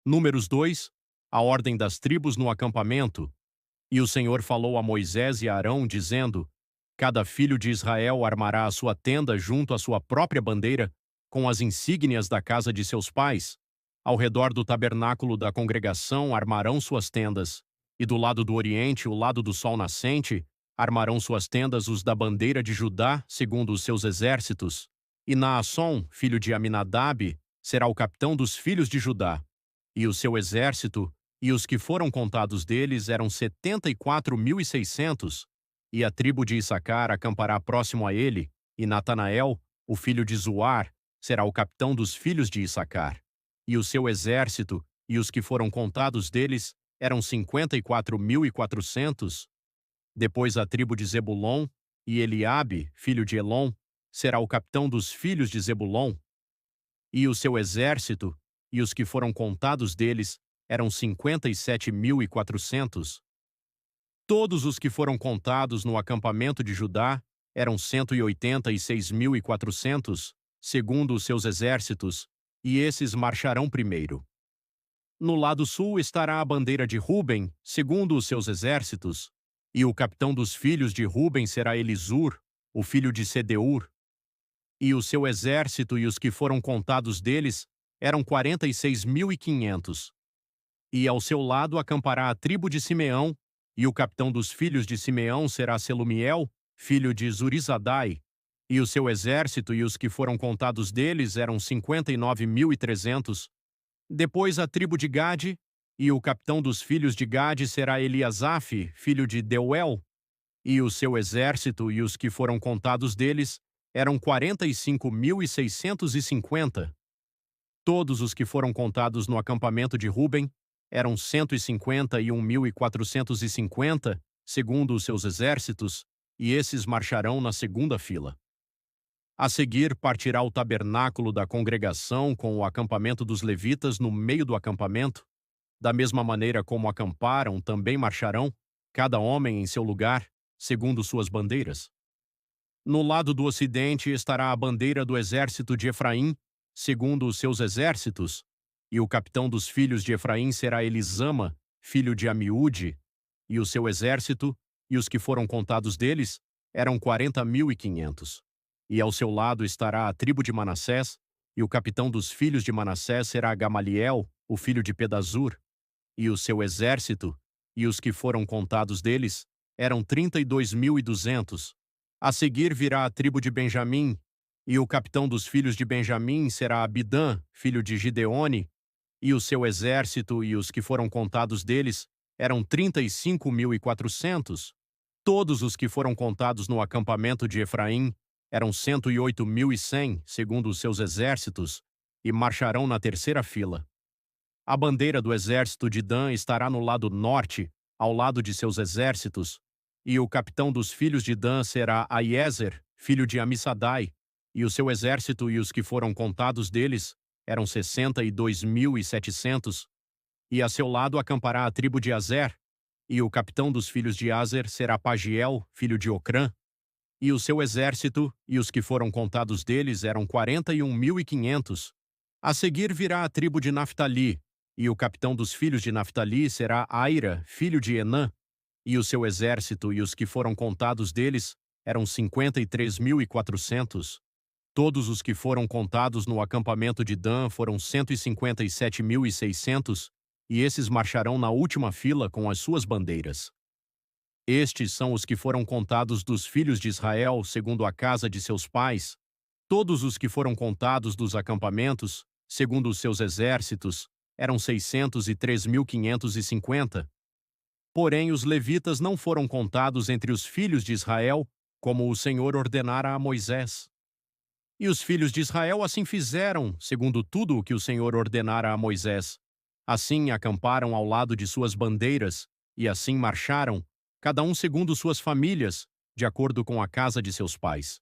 Números 2, a ordem das tribos no acampamento. E o Senhor falou a Moisés e a Arão, dizendo: Cada filho de Israel armará a sua tenda junto à sua própria bandeira, com as insígnias da casa de seus pais. Ao redor do tabernáculo da congregação armarão suas tendas, e do lado do oriente, o lado do sol nascente, armarão suas tendas os da bandeira de Judá, segundo os seus exércitos. E Naasson, filho de Aminadab, será o capitão dos filhos de Judá. E o seu exército, e os que foram contados deles eram 74.600, e a tribo de Issacar acampará próximo a ele, e Natanael, o filho de Zuar, será o capitão dos filhos de Issacar. E o seu exército, e os que foram contados deles, eram 54.400. Depois a tribo de Zebulon, e Eliabe, filho de Elon, será o capitão dos filhos de Zebulon. E o seu exército, e os que foram contados deles, eram 57.400. Todos os que foram contados no acampamento de Judá eram 186.400, segundo os seus exércitos, e esses marcharão primeiro. No lado sul estará a bandeira de Ruben, segundo os seus exércitos, e o capitão dos filhos de Ruben será Elisur, o filho de Sedeur. E o seu exército e os que foram contados deles eram 46.500. E ao seu lado acampará a tribo de Simeão, e o capitão dos filhos de Simeão será Selumiel, filho de Zurizadai, e o seu exército e os que foram contados deles eram 59.300. Depois a tribo de Gade, e o capitão dos filhos de Gade será Eliasaf, filho de Deuel, e o seu exército e os que foram contados deles eram 45.650. Todos os que foram contados no acampamento de Ruben eram 151.450, segundo os seus exércitos, e esses marcharão na segunda fila. A seguir partirá o tabernáculo da congregação com o acampamento dos levitas no meio do acampamento. Da mesma maneira como acamparam, também marcharão, cada homem em seu lugar, segundo suas bandeiras. No lado do ocidente estará a bandeira do exército de Efraim, segundo os seus exércitos, e o capitão dos filhos de Efraim será Elisama, filho de Amiúde, e o seu exército, e os que foram contados deles, eram 40.500. E ao seu lado estará a tribo de Manassés, e o capitão dos filhos de Manassés será Gamaliel, o filho de Pedazur, e o seu exército, e os que foram contados deles, eram 32.200. A seguir virá a tribo de Benjamim, e o capitão dos filhos de Benjamim será Abidã, filho de Gideone, e o seu exército e os que foram contados deles eram 35.400. Todos os que foram contados no acampamento de Efraim eram 108.100, segundo os seus exércitos, e marcharão na terceira fila. A bandeira do exército de Dan estará no lado norte, ao lado de seus exércitos, e o capitão dos filhos de Dan será Aiezer, filho de Amissadai, e o seu exército e os que foram contados deles eram 62.700, e a seu lado acampará a tribo de Azer, e o capitão dos filhos de Azer será Pagiel, filho de Ocrã, e o seu exército e os que foram contados deles eram 41.500. A seguir virá a tribo de Naftali, e o capitão dos filhos de Naftali será Aira, filho de Enã, e o seu exército e os que foram contados deles eram 53.400. Todos os que foram contados no acampamento de Dan foram 157.600, e esses marcharão na última fila com as suas bandeiras. Estes são os que foram contados dos filhos de Israel, segundo a casa de seus pais. Todos os que foram contados dos acampamentos, segundo os seus exércitos, eram 603.550. Porém, os levitas não foram contados entre os filhos de Israel, como o Senhor ordenara a Moisés. E os filhos de Israel assim fizeram, segundo tudo o que o Senhor ordenara a Moisés. Assim acamparam ao lado de suas bandeiras, e assim marcharam, cada um segundo suas famílias, de acordo com a casa de seus pais.